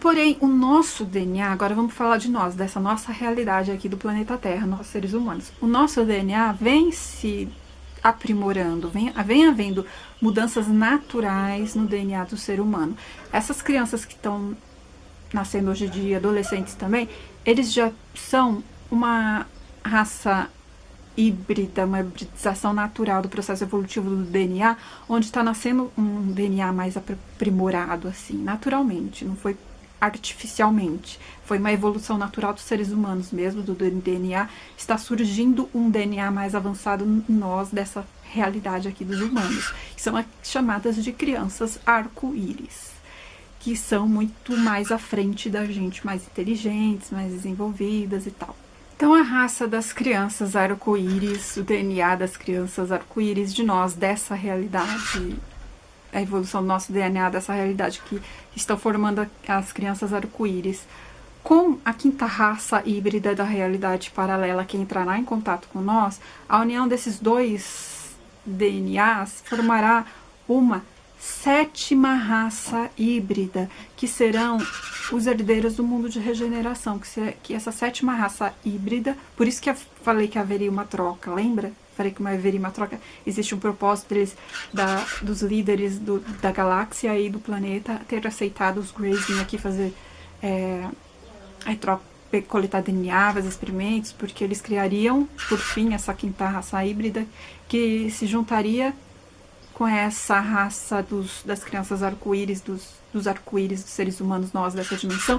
Porém, o nosso DNA, agora vamos falar de nós, dessa nossa realidade aqui do planeta Terra, nós seres humanos. O nosso DNA vem se aprimorando, vem havendo mudanças naturais no DNA do ser humano. Essas crianças que estão nascendo hoje em dia, adolescentes também, eles já são uma raça híbrida, uma hibridização natural do processo evolutivo do DNA, onde está nascendo um DNA mais aprimorado, assim, naturalmente, não foi artificialmente. Foi uma evolução natural dos seres humanos mesmo, do DNA. Está surgindo um DNA mais avançado em nós, dessa realidade aqui dos humanos, que são as chamadas de crianças arco-íris, que são muito mais à frente da gente, mais inteligentes, mais desenvolvidas e tal. Então, a raça das crianças arco-íris, o DNA das crianças arco-íris, de nós, dessa realidade, a evolução do nosso DNA, dessa realidade que estão formando as crianças arco-íris, com a quinta raça híbrida da realidade paralela que entrará em contato com nós, a união desses dois DNAs formará uma sétima raça híbrida, que serão os herdeiros do mundo de regeneração, que essa sétima raça híbrida, por isso que eu falei que haveria uma troca, lembra? Falei que haveria uma troca, existe um propósito deles, dos líderes da galáxia e do planeta, ter aceitado os Greys vir aqui fazer coletar DNA, fazer experimentos, porque eles criariam, por fim, essa quinta raça híbrida, que se juntaria com essa raça das crianças arco-íris, dos arco-íris dos seres humanos, nós dessa dimensão,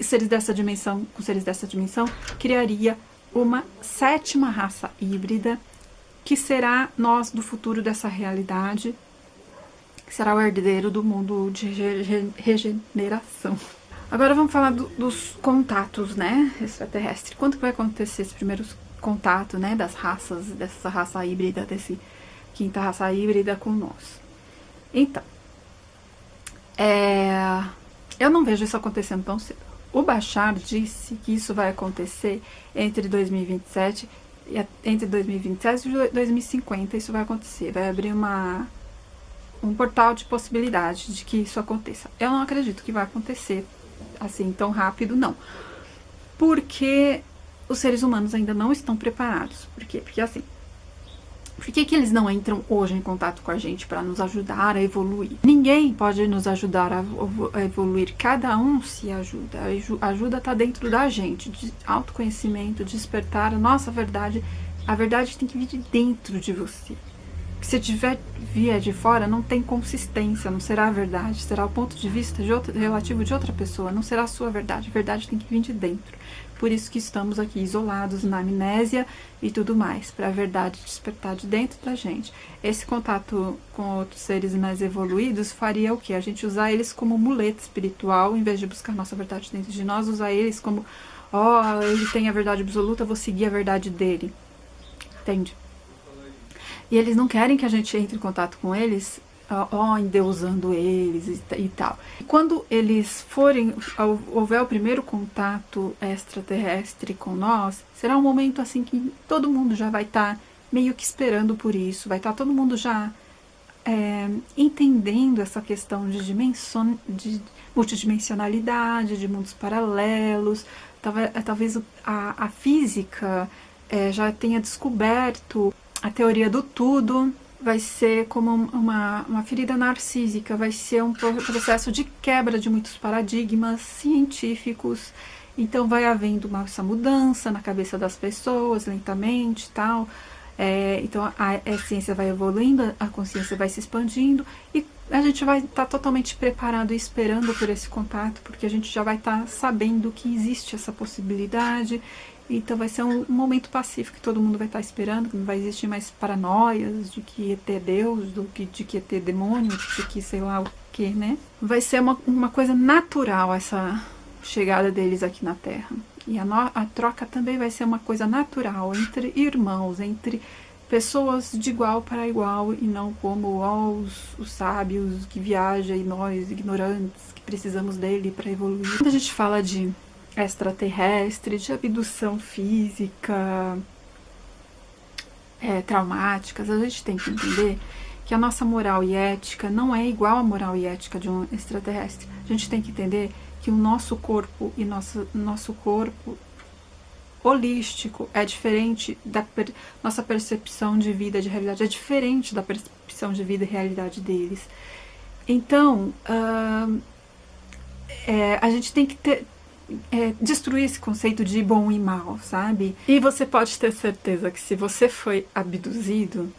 seres dessa dimensão com seres dessa dimensão, criaria uma sétima raça híbrida, que será nós do futuro dessa realidade, que será o herdeiro do mundo de regeneração. Agora vamos falar dos contatos, né, extraterrestres. Quando que vai acontecer esse primeiro contato, né, das raças, dessa raça híbrida, desse quinta raça híbrida com nós? Então, eu não vejo isso acontecendo tão cedo. O Bashar disse que isso vai acontecer entre 2027 e 2050, isso vai acontecer. Vai abrir um portal de possibilidade de que isso aconteça. Eu não acredito que vai acontecer assim tão rápido, não. Porque os seres humanos ainda não estão preparados. Por quê? Porque assim, por que eles não entram hoje em contato com a gente para nos ajudar a evoluir? Ninguém pode nos ajudar a evoluir, cada um se ajuda. A ajuda está dentro da gente, de autoconhecimento, despertar a nossa verdade. A verdade tem que vir de dentro de você. Se vier de fora, não tem consistência, não será a verdade, será o ponto de vista relativo de outra pessoa, não será a sua verdade. A verdade tem que vir de dentro. Por isso que estamos aqui isolados na amnésia e tudo mais, para a verdade despertar de dentro da gente. Esse contato com outros seres mais evoluídos faria o quê? A gente usar eles como muleta espiritual, em vez de buscar nossa verdade dentro de nós, usar eles como, ele tem a verdade absoluta, eu vou seguir a verdade dele. Entende? E eles não querem que a gente entre em contato com eles, endeusando eles e tal. Quando eles houver o primeiro contato extraterrestre com nós, será um momento assim que todo mundo já vai estar meio que esperando por isso, vai estar todo mundo já entendendo essa questão de multidimensionalidade, de mundos paralelos. Talvez a física já tenha descoberto a teoria do tudo. Vai ser como uma ferida narcísica, vai ser um processo de quebra de muitos paradigmas científicos. Então vai havendo essa mudança na cabeça das pessoas, lentamente e tal. Então a ciência vai evoluindo, a consciência vai se expandindo e a gente vai estar totalmente preparado e esperando por esse contato, porque a gente já vai estar sabendo que existe essa possibilidade. Então vai ser um momento pacífico que todo mundo vai estar esperando, que não vai existir mais paranoias de que ET é Deus, de que ET é demônio, de que sei lá o que, né? Vai ser uma coisa natural essa chegada deles aqui na Terra. E a troca também vai ser uma coisa natural entre irmãos, entre pessoas de igual para igual, e não como os sábios que viajam e nós, ignorantes, que precisamos dele para evoluir. Quando a gente fala de extraterrestre, de abdução física, traumáticas, a gente tem que entender que a nossa moral e ética não é igual à moral e ética de um extraterrestre. A gente tem que entender que o nosso corpo e nosso corpo holístico é diferente da nossa percepção de vida, de realidade, é diferente da percepção de vida e realidade deles. Então, a gente tem que destruir esse conceito de bom e mal, sabe? E você pode ter certeza que se você foi abduzido,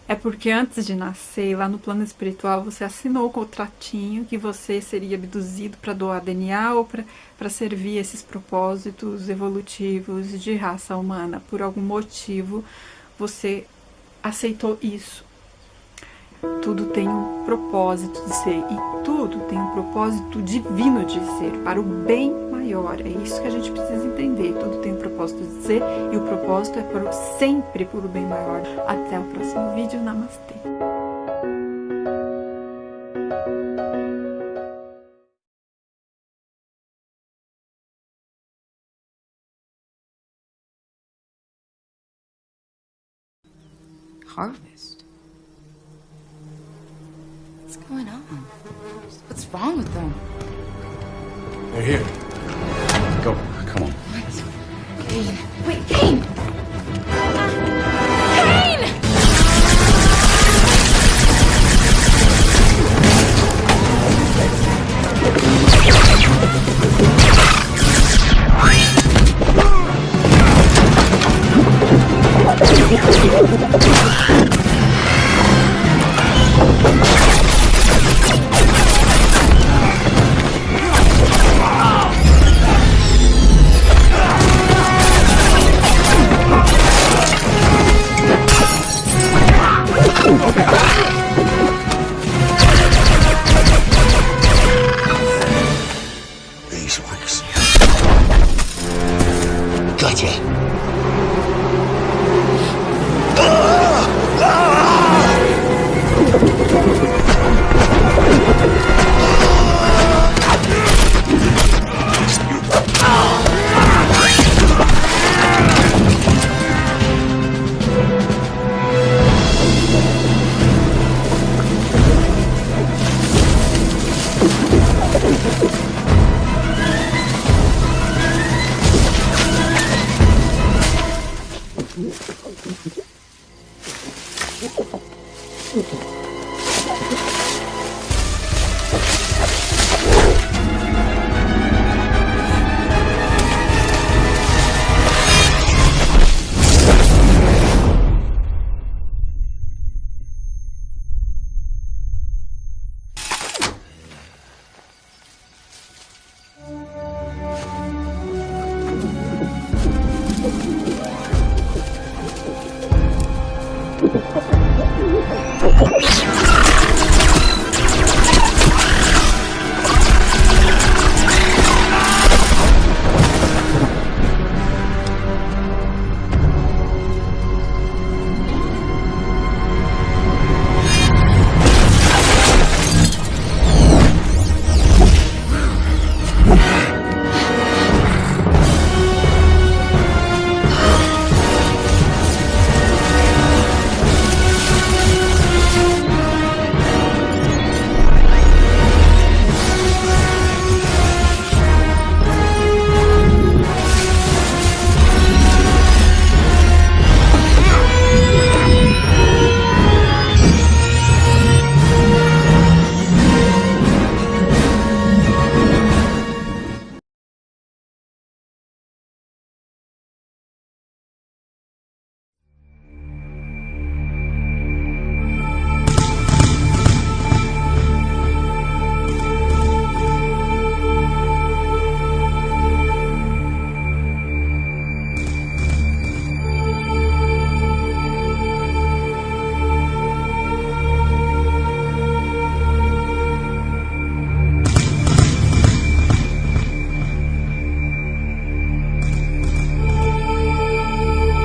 é porque antes de nascer, lá no plano espiritual, você assinou o contratinho que você seria abduzido para doar DNA ou para servir esses propósitos evolutivos de raça humana. Por algum motivo, você aceitou isso. Tudo tem um propósito de ser, e tudo tem um propósito divino de ser, para o bem maior. É isso que a gente precisa entender. Tudo tem um propósito de ser, e o propósito é sempre por o bem maior. Até o próximo vídeo. Namastê. Harvest? What's going on? What's wrong with them? They're here. Go. Come on. What? Kane. Wait, Kane! Kane! Beeswax. Gotcha.